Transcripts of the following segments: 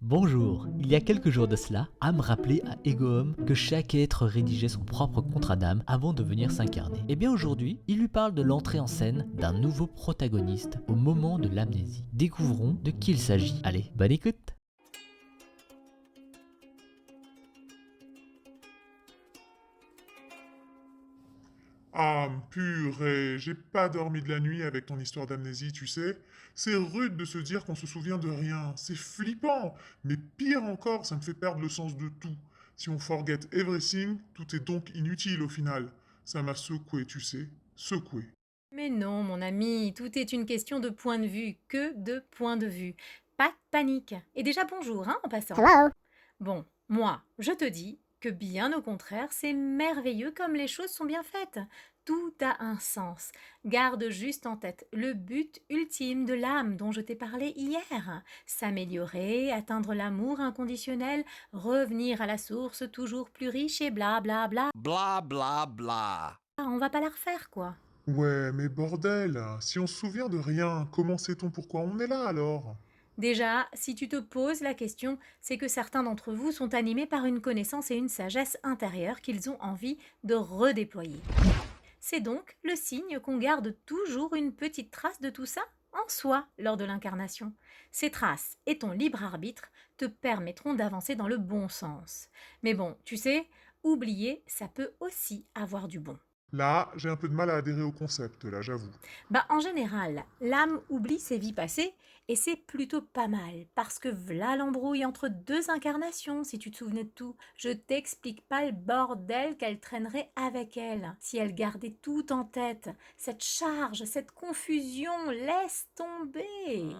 Bonjour, il y a quelques jours de cela, Am rappelait à Egohom que chaque être rédigeait son propre contrat d'âme avant de venir s'incarner. Et bien aujourd'hui, il lui parle de l'entrée en scène d'un nouveau protagoniste au moment de l'amnésie. Découvrons de qui il s'agit. Allez, bonne écoute. Ah, purée, j'ai pas dormi de la nuit avec ton histoire d'amnésie, tu sais. C'est rude de se dire qu'on se souvient de rien, c'est flippant. Mais pire encore, ça me fait perdre le sens de tout. Si on forget everything, tout est donc inutile au final. Ça m'a secoué, tu sais, secoué. Mais non, mon ami, tout est une question de point de vue, que de point de vue. Pas de panique. Et déjà bonjour, hein, en passant. Hello. Bon, moi, je te dis que bien au contraire, c'est merveilleux comme les choses sont bien faites. Tout a un sens. Garde juste en tête le but ultime de l'âme dont je t'ai parlé hier. S'améliorer, atteindre l'amour inconditionnel, revenir à la source toujours plus riche et bla bla bla. Blah, blah, blah. On va pas la refaire, quoi. Ouais, mais bordel, si on se souvient de rien, comment sait-on pourquoi on est là alors? Déjà, si tu te poses la question, c'est que certains d'entre vous sont animés par une connaissance et une sagesse intérieure qu'ils ont envie de redéployer. C'est donc le signe qu'on garde toujours une petite trace de tout ça en soi lors de l'incarnation. Ces traces et ton libre arbitre te permettront d'avancer dans le bon sens. Mais bon, tu sais, oublier, ça peut aussi avoir du bon. Là, j'ai un peu de mal à adhérer au concept, là, j'avoue. En général, l'âme oublie ses vies passées et c'est plutôt pas mal parce que v'là l'embrouille entre deux incarnations si tu te souvenais de tout. Je t'explique pas le bordel qu'elle traînerait avec elle si elle gardait tout en tête. Cette charge, cette confusion, laisse tomber.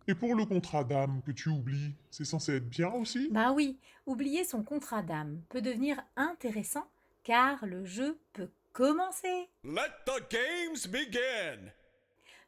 Et pour le contrat d'âme que tu oublies, c'est censé être bien aussi? Bah oui, oublier son contrat d'âme peut devenir intéressant car le jeu peut commencer. Let the games begin.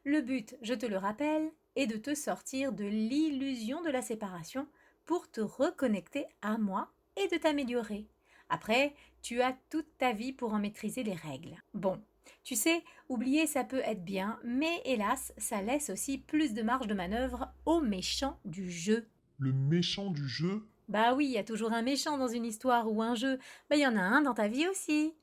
Le but, je te le rappelle, est de te sortir de l'illusion de la séparation pour te reconnecter à moi et de t'améliorer. Après, tu as toute ta vie pour en maîtriser les règles. Bon, tu sais, oublier ça peut être bien, mais hélas, ça laisse aussi plus de marge de manœuvre aux méchants du jeu. Le méchant du jeu? Bah oui, il y a toujours un méchant dans une histoire ou un jeu. Il y en a un dans ta vie aussi.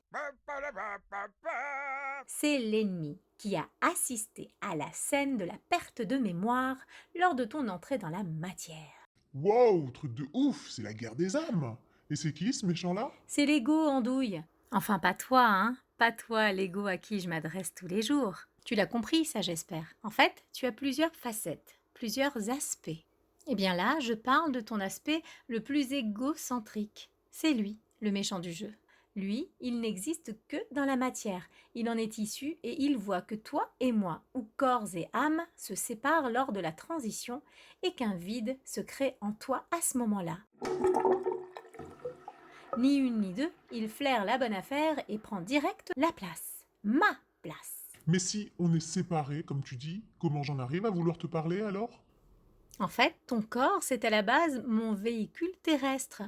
C'est l'ennemi qui a assisté à la scène de la perte de mémoire lors de ton entrée dans la matière. Wow, truc de ouf, c'est la guerre des âmes. Et c'est qui ce méchant-là? C'est l'ego en douille. Enfin, pas toi, hein. Pas toi, l'ego à qui je m'adresse tous les jours. Tu l'as compris, ça j'espère. En fait, tu as plusieurs facettes, plusieurs aspects. Eh bien là, je parle de ton aspect le plus égocentrique. C'est lui, le méchant du jeu. Lui, il n'existe que dans la matière. Il en est issu et il voit que toi et moi, ou corps et âme, se séparent lors de la transition et qu'un vide se crée en toi à ce moment-là. Ni une ni deux, il flaire la bonne affaire et prend direct la place. Ma place. Mais si on est séparés, comme tu dis, comment j'en arrive à vouloir te parler alors? En fait, ton corps, c'est à la base mon véhicule terrestre.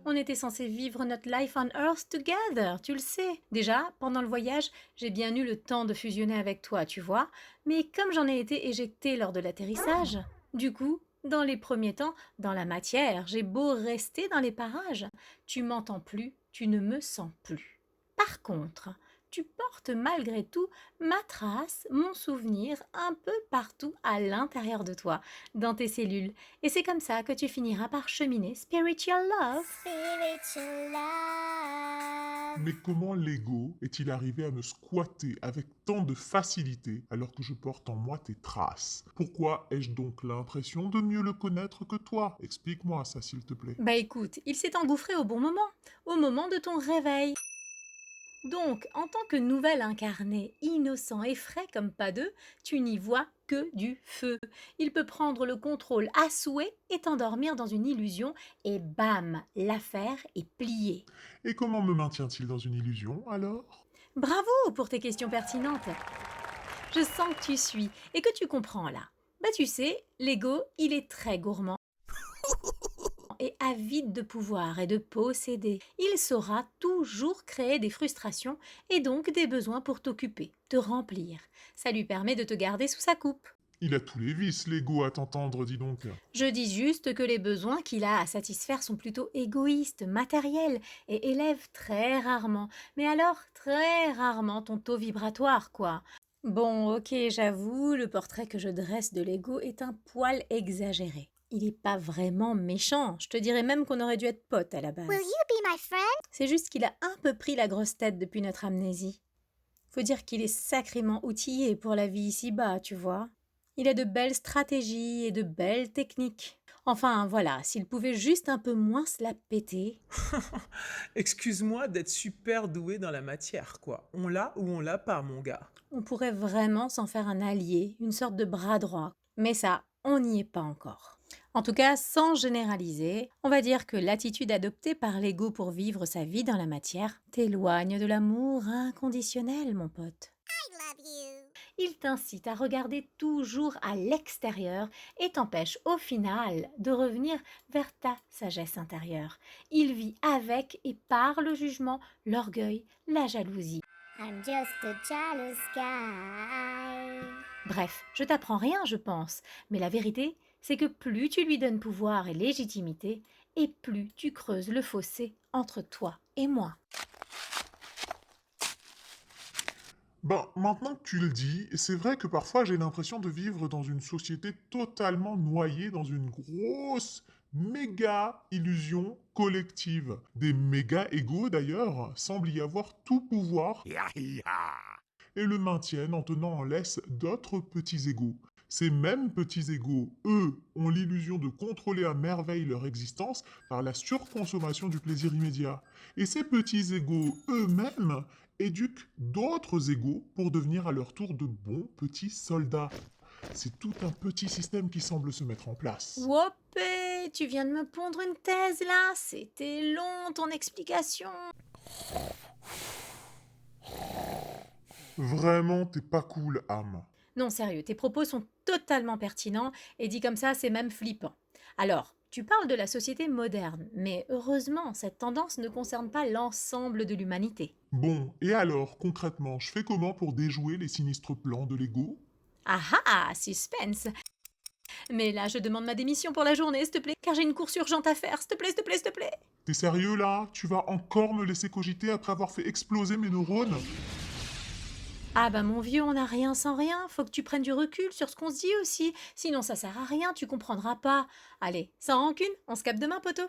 On était censé vivre notre life on Earth together, tu le sais. Déjà, pendant le voyage, j'ai bien eu le temps de fusionner avec toi, tu vois. Mais comme j'en ai été éjectée lors de l'atterrissage, du coup, dans les premiers temps, dans la matière, j'ai beau rester dans les parages. Tu m'entends plus, tu ne me sens plus. Par contre, tu portes malgré tout ma trace, mon souvenir, un peu partout à l'intérieur de toi, dans tes cellules. Et c'est comme ça que tu finiras par cheminer spiritual love. Spiritual love. Mais comment l'ego est-il arrivé à me squatter avec tant de facilité alors que je porte en moi tes traces? Pourquoi ai-je donc l'impression de mieux le connaître que toi? Explique-moi ça s'il te plaît. Bah écoute, il s'est engouffré au moment de ton réveil. Donc, en tant que nouvel incarné, innocent et frais comme pas deux, tu n'y vois que du feu. Il peut prendre le contrôle à souhait et t'endormir dans une illusion, et bam, l'affaire est pliée. Et comment me maintient-il dans une illusion alors? Bravo pour tes questions pertinentes. Je sens que tu suis et que tu comprends là. Bah tu sais, l'ego, il est très gourmand et avide de pouvoir et de posséder. Il saura toujours créer des frustrations et donc des besoins pour t'occuper, te remplir. Ça lui permet de te garder sous sa coupe. Il a tous les vices, l'ego, à t'entendre, dis donc. Je dis juste que les besoins qu'il a à satisfaire sont plutôt égoïstes, matériels, et élèvent très rarement, mais alors très rarement ton taux vibratoire, quoi. Bon, ok, j'avoue, le portrait que je dresse de l'ego est un poil exagéré. Il est pas vraiment méchant, je te dirais même qu'on aurait dû être potes à la base. Will you be my friend? C'est juste qu'il a un peu pris la grosse tête depuis notre amnésie. Faut dire qu'il est sacrément outillé pour la vie ici-bas, tu vois. Il a de belles stratégies et de belles techniques. Enfin, voilà, s'il pouvait juste un peu moins se la péter. Excuse-moi d'être super doué dans la matière, quoi. On l'a ou on l'a pas, mon gars. On pourrait vraiment s'en faire un allié, une sorte de bras droit. Mais ça, on n'y est pas encore. En tout cas, sans généraliser, on va dire que l'attitude adoptée par l'ego pour vivre sa vie dans la matière t'éloigne de l'amour inconditionnel, mon pote. I love you. Il t'incite à regarder toujours à l'extérieur et t'empêche au final de revenir vers ta sagesse intérieure. Il vit avec et par le jugement, l'orgueil, la jalousie. I'm just a jealous guy. Bref, je t'apprends rien, je pense, mais la vérité, c'est que plus tu lui donnes pouvoir et légitimité, et plus tu creuses le fossé entre toi et moi. Ben, maintenant que tu le dis, c'est vrai que parfois j'ai l'impression de vivre dans une société totalement noyée dans une grosse, méga illusion collective. Des méga égos d'ailleurs semblent y avoir tout pouvoir et le maintiennent en tenant en laisse d'autres petits égos. Ces mêmes petits égos, eux, ont l'illusion de contrôler à merveille leur existence par la surconsommation du plaisir immédiat. Et ces petits égos eux-mêmes éduquent d'autres égos pour devenir à leur tour de bons petits soldats. C'est tout un petit système qui semble se mettre en place. Wopé, tu viens de me pondre une thèse là, c'était long ton explication. Vraiment, t'es pas cool, âme. Non, sérieux, tes propos sont totalement pertinents et dit comme ça, c'est même flippant. Alors, tu parles de la société moderne, mais heureusement, cette tendance ne concerne pas l'ensemble de l'humanité. Bon, et alors, concrètement, je fais comment pour déjouer les sinistres plans de l'ego? Ah ah, suspense. Mais là, je demande ma démission pour la journée, s'il te plaît, car j'ai une course urgente à faire, s'il te plaît, s'il te plaît, s'il te plaît. T'es sérieux là? Tu vas encore me laisser cogiter après avoir fait exploser mes neurones? Ah bah mon vieux, on n'a rien sans rien, faut que tu prennes du recul sur ce qu'on se dit aussi, sinon ça sert à rien, tu comprendras pas. Allez, sans rancune, on se capte demain, poteau.